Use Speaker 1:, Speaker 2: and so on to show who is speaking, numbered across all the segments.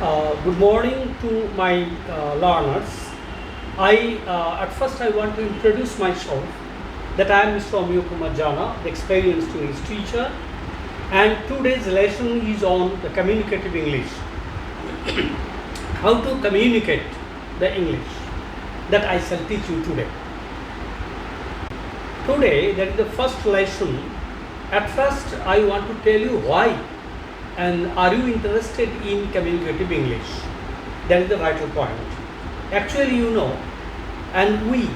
Speaker 1: Good morning to my learners. At first I want to introduce myself that I am Mr. Amiya Jana, the experienced English teacher, and today's lesson is on the communicative English. How to communicate the English that I shall teach you today. Today, that is the first lesson. At first I want to tell you why and are you interested in communicative English. That is the vital point. Actually, you know, and we,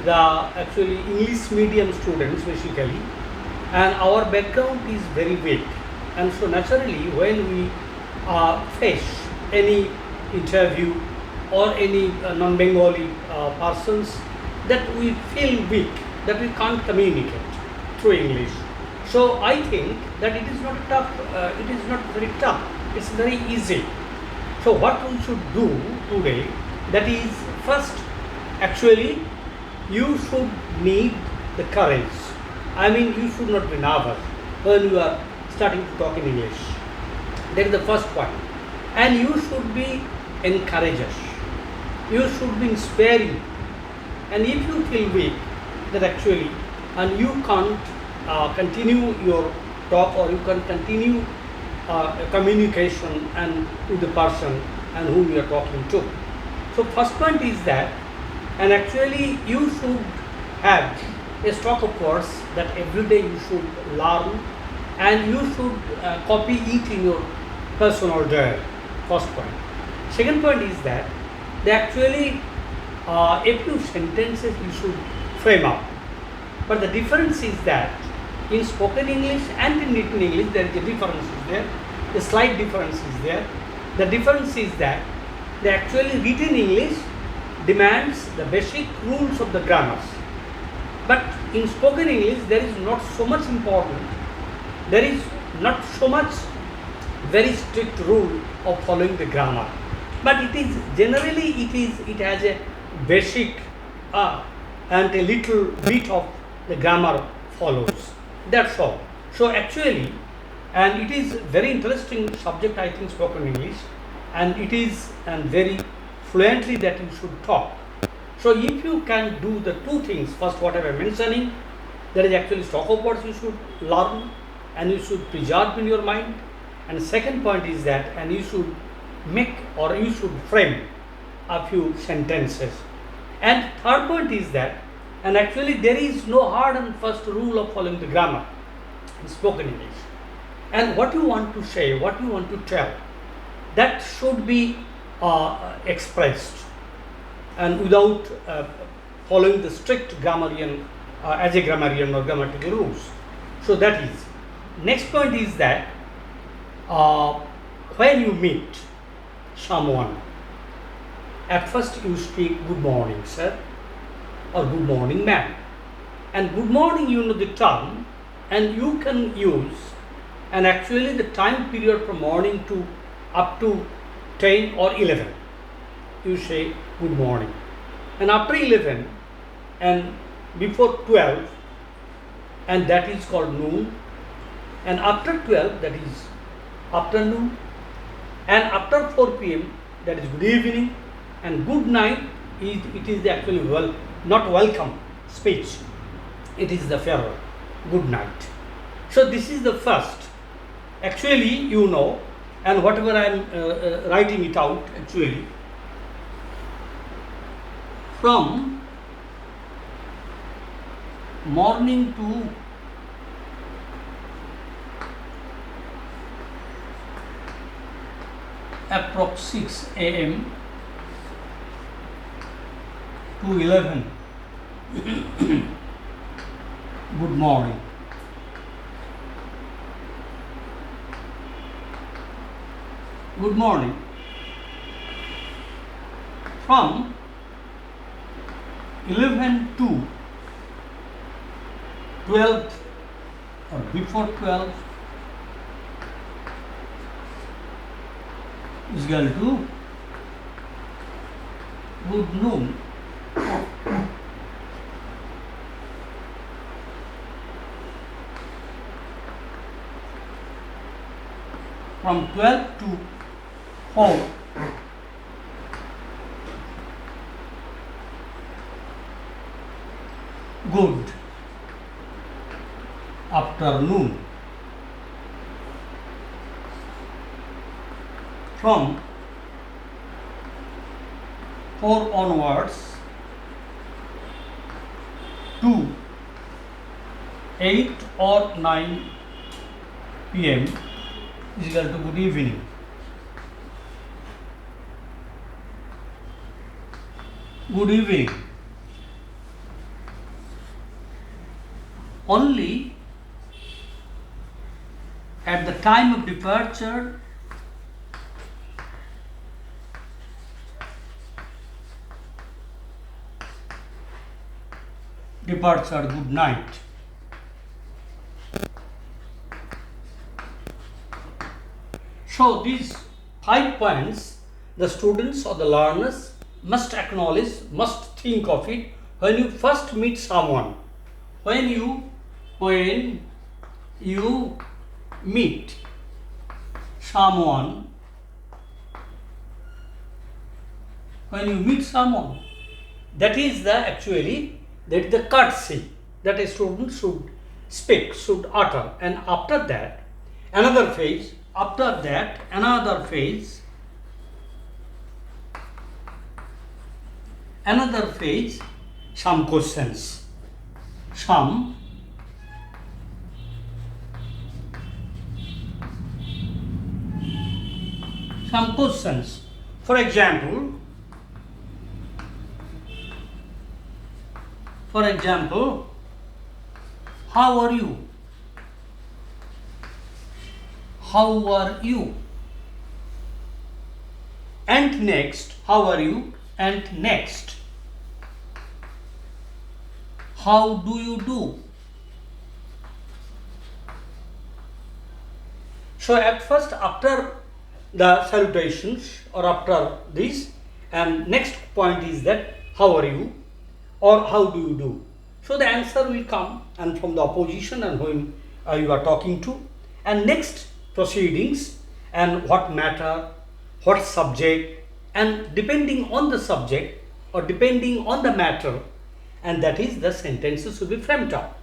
Speaker 1: the actually English medium students basically, and our background is very weak, and so naturally when we face any interview or any non-Bengali persons, that we feel weak, that we can't communicate through English. So I think that it is not tough, it is not very tough, it's very easy. So what we should do today, that is first, actually you should need the courage. I mean, you should not be nervous when you are starting to talk in English. That is the first point. And you should be encouragers. You should be inspiring. And if you feel weak, that actually, and you can't continue your talk, or you can continue communication and with the person and whom you are talking to. So first point is that, and actually you should have a stock of words that every day you should learn, and you should copy it in your personal diary. First point. Second point is that actually a few sentences you should frame up. But the difference is that in spoken English and in written English there is a difference is there. The slight difference is there. The difference is that the actually written English demands the basic rules of the grammars. But in spoken English there is not so much important. There is not so much very strict rule of following the grammar. But it is generally it has a basic and a little bit of the grammar follows. That's all. So actually, and it is very interesting subject, I think, spoken English, and it is and very fluently that you should talk. So if you can do the two things, first whatever I am mentioning, there is actually stock of words you should learn and you should preserve in your mind. And second point is that, and you should make or you should frame a few sentences. And third point is that, and actually there is no hard and fast rule of following the grammar in spoken English. And what you want to say, what you want to tell, that should be expressed and without following the strict grammarian, as a grammarian or grammatical rules. So that is. Next point is that when you meet someone, at first you speak good morning sir or good morning ma'am, and good morning you know the term, and you can use, and actually the time period from morning to up to 10 or 11 you say good morning, and after 11 and before 12, and that is called noon, and after 12 that is afternoon, and after 4 p.m. that is good evening, and good night it is the actually not welcome speech, it is the farewell, good night. So this is the first, actually you know, and whatever I am writing it out, actually from morning to approx 6 a.m. to 11 good morning. Good morning. From 11 to 12 or before 12 is equal to good noon. From 12 to 4 Good afternoon. From 4 onwards to 8 or 9 p.m. is equal to good evening. Good evening. Only at the time of departure good night. So these 5 points the students or the learners must acknowledge, must think of it when you first meet someone. When you meet someone, that is the courtesy that a student should speak, should utter, and after that another phase, some questions, some questions. For example, how are you? And next, how are you? And next, how do you do? So at first, after the salutations or after this, and next point is that how are you or how do you do? So the answer will come and from the opposition and whom you are talking to, and next proceedings and what matter, what subject, and depending on the subject or depending on the matter, and that is the sentences will be framed up.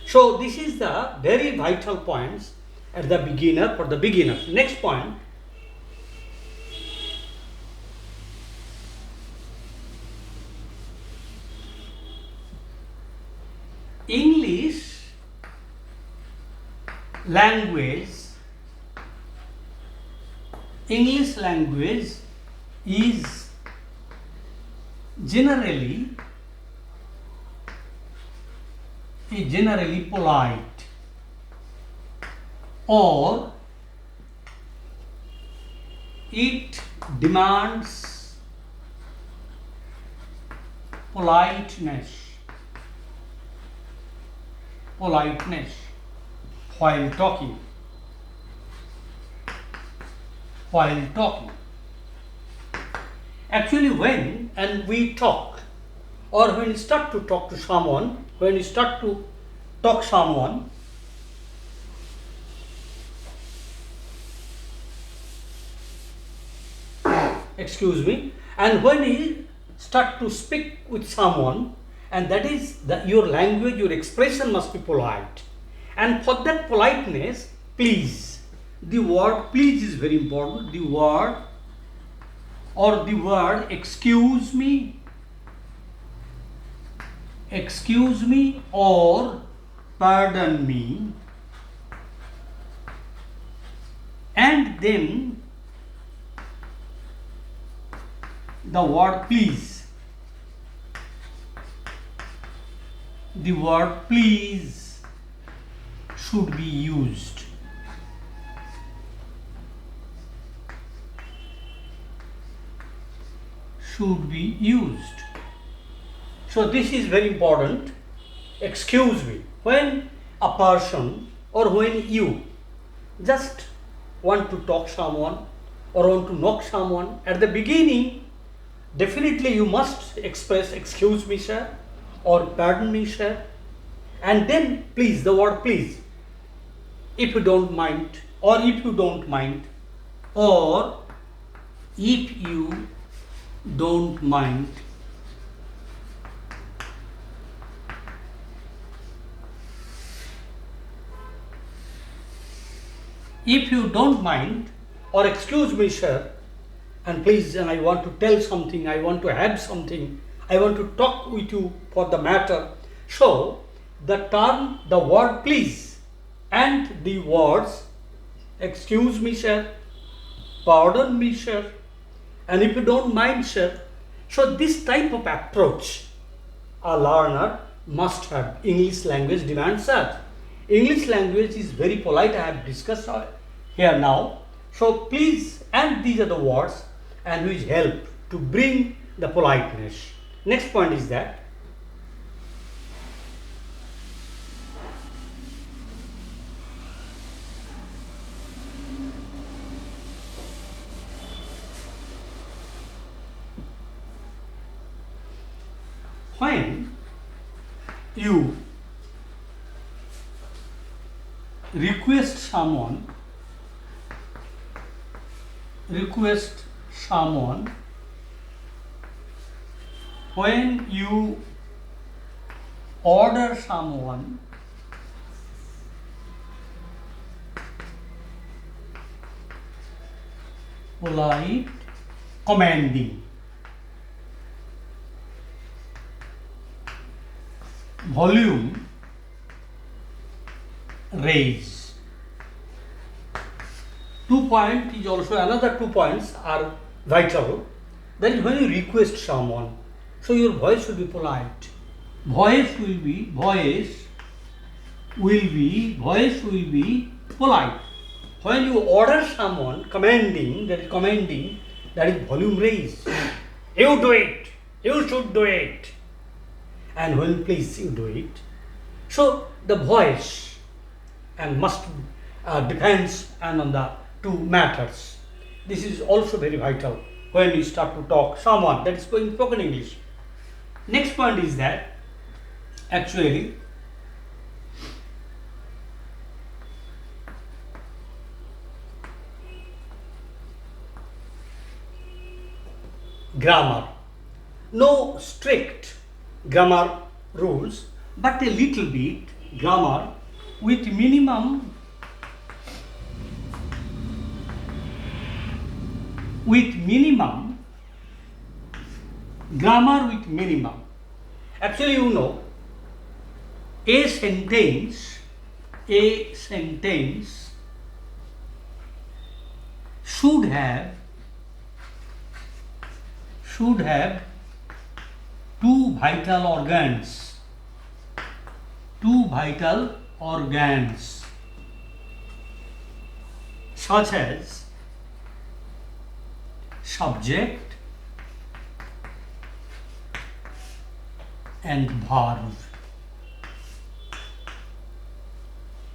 Speaker 1: So this is the very vital points at the beginner for the beginners. Next point, English language is generally polite, or it demands politeness while talking. Actually, when we talk, or when you start to talk to someone, excuse me, and when you start to speak with someone, and that is your language, your expression must be polite. And for that politeness, please, the word please is very important. The word excuse me or pardon me, and then the word please. The word please should be used. So this is very important. Excuse me. When a person or when you just want to talk someone or want to knock someone, at the beginning, definitely you must express excuse me, sir, or pardon me, sir, and then please, the word please, if you don't mind, or if you don't mind, if you don't mind, or excuse me sir, and please, and I want to tell something, I want to add something, I want to talk with you for the matter. So the term, the word please and the words excuse me sir, pardon me sir, and if you don't mind sir. So this type of approach a learner must have. English language demands that. English language is very polite, I have discussed here now. So please and these are the words and which help to bring the politeness. Next point is that when you request someone, when you order someone, polite, commanding, volume, raise. 2 point is also another 2 points are vital. That is when you request someone, so your voice will be polite. Voice will be polite. When you order someone, commanding, that is volume raise. You do it. You should do it. And when please you do it. So the voice and must depends and on the two matters. This is also very vital when you start to talk someone that is going spoken English. Next point is that actually grammar. No strict grammar rules, but a little bit grammar with minimum grammar with minimum. Actually, you know, a sentence should have two vital organs such as subject and verb.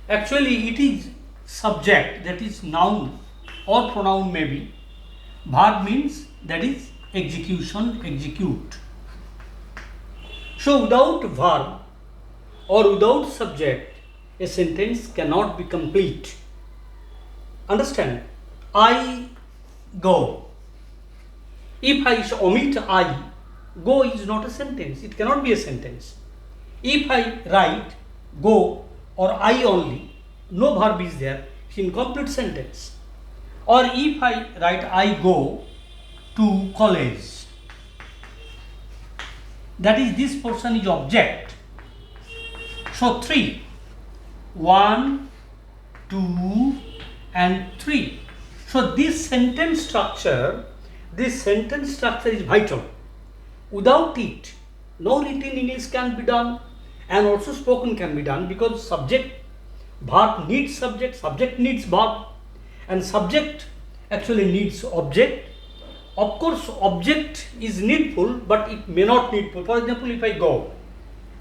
Speaker 1: Actually, it is subject, that is noun or pronoun maybe. Verb means that is execution, execute. So without verb or without subject, a sentence cannot be complete. Understand? I go. If I omit I, go is not a sentence. It cannot be a sentence. If I write go or I only, no verb is there, it's incomplete sentence. Or if I write I go to college, that is this portion is object. So 3, 1, 2 and 3. So this sentence structure is vital. Without it, no written English can be done and also spoken can be done, because verb needs subject needs verb, and subject actually needs object. Of course, object is needful, but it may not needful. For example, if I go,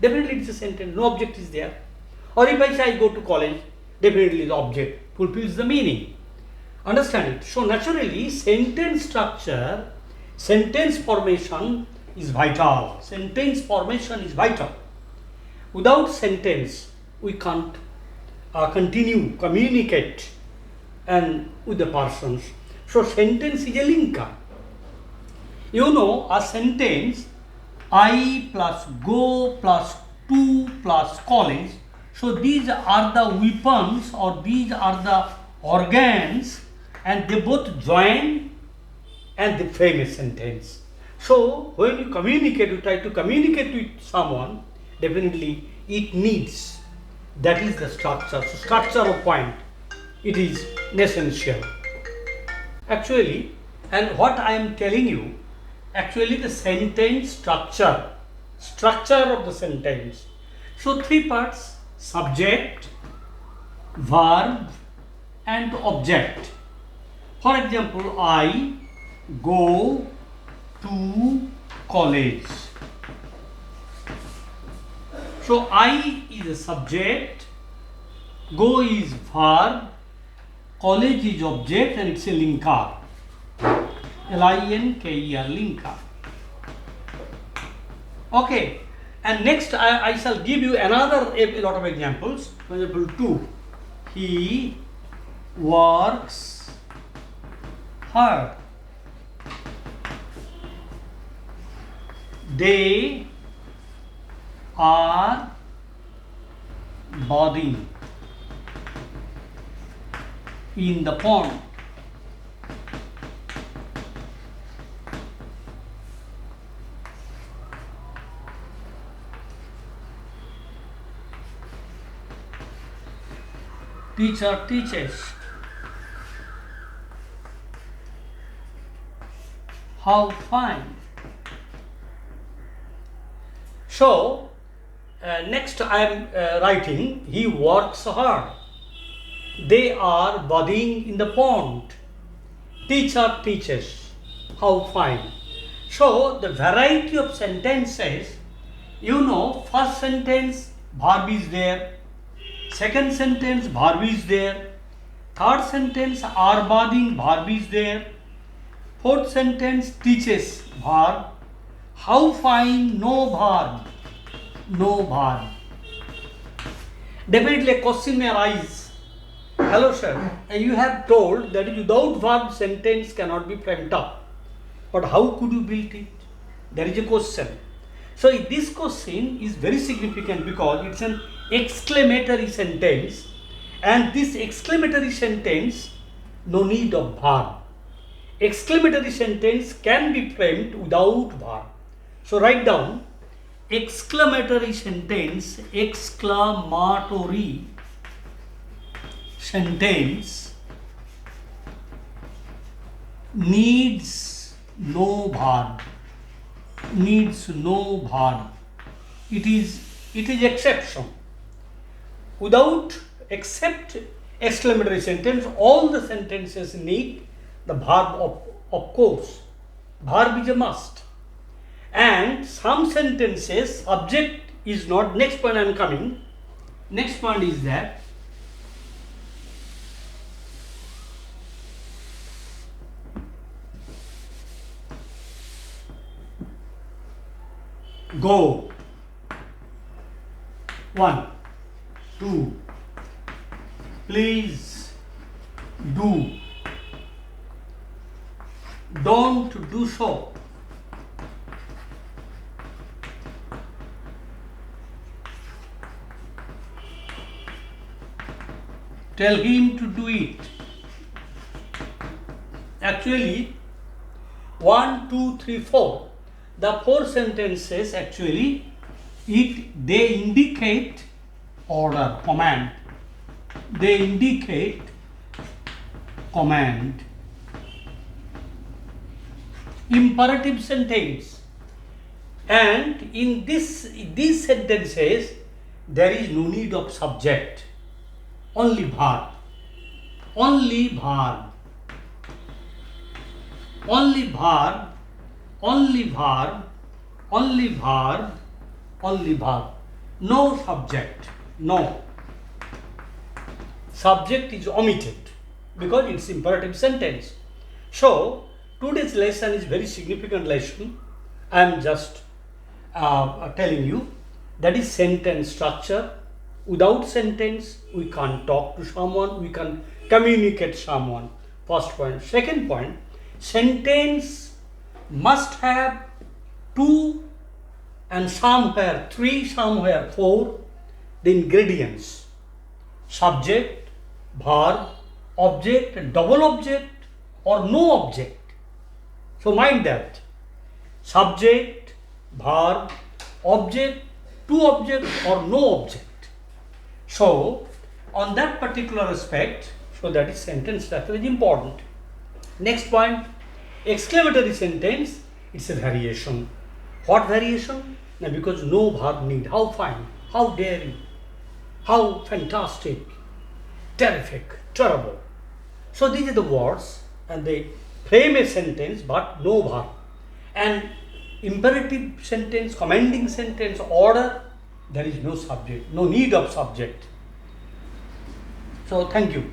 Speaker 1: definitely it's a sentence, no object is there. Or if I say I go to college, definitely the object fulfills the meaning. Understand it? So naturally, sentence structure, sentence formation is vital. Without sentence, we can't continue, communicate and with the persons. So sentence is a linker. You know, a sentence I plus go plus to plus college. So these are the weapons or these are the organs, and they both join and they frame a sentence. So when you communicate, you try to communicate with someone, definitely it needs, that is the structure. So structure of point, it is essential. Actually, and what I am telling you, actually the sentence structure of the sentence. So three parts: subject, verb and object. For example, I go to college. So I is a subject, go is verb, college is object, and it's a linker. Linker, linker. Okay, and next I shall give you another a lot of examples. For example, 2. He works hard. They are bathing in the pond. Teacher teaches. How fine. So, next I am writing, he works hard. They are bathing in the pond. Teacher teaches. How fine. So, the variety of sentences, you know, first sentence, verb is there. Second sentence, verb is there. Third sentence, are bathing, verb is there. Fourth sentence, teaches, verb. How fine, no verb. No verb. Definitely a question may arise. Hello sir, and you have told that without verb sentence cannot be framed up. But how could you build it? There is a question. So this question is very significant because it's an exclamatory sentence, and this exclamatory sentence, no need of verb. Exclamatory sentence can be framed without verb. So write down exclamatory sentence, exclamatory sentence needs no verb. Needs no verb. It is exception. Without except exclamatory sentence, all the sentences need the verb of course. Verb is a must. And some sentences, subject is not. Next point I am coming. Next point is that go. 1, 2. Please do. Don't do so. Tell him to do it. Actually, 1, 2, 3, 4. The 4 sentences actually they indicate order, command. They indicate command. Imperative sentence. And in these sentences there is no need of subject. Only verb. Only verb. Only verb. Only verb. Only verb. Only verb. No subject. No. Subject is omitted because it's imperative sentence. So today's lesson is very significant lesson. I am just telling you, that is sentence structure. Without sentence we can't talk to someone, we can't communicate someone. First point. Second point, sentence must have 2 and somewhere 3, somewhere 4 the ingredients: subject, verb, object, double object or no object. So mind that subject, verb, object, 2 object or no object. So on that particular aspect, so that is sentence structure is important. Next point, exclamatory sentence, it's a variation. What variation? Now, because no verb need. How fine, how daring, how fantastic, terrific, terrible. So these are the words and they frame a sentence but no verb. And imperative sentence, commanding sentence, order, there is no subject, no need of subject. So thank you.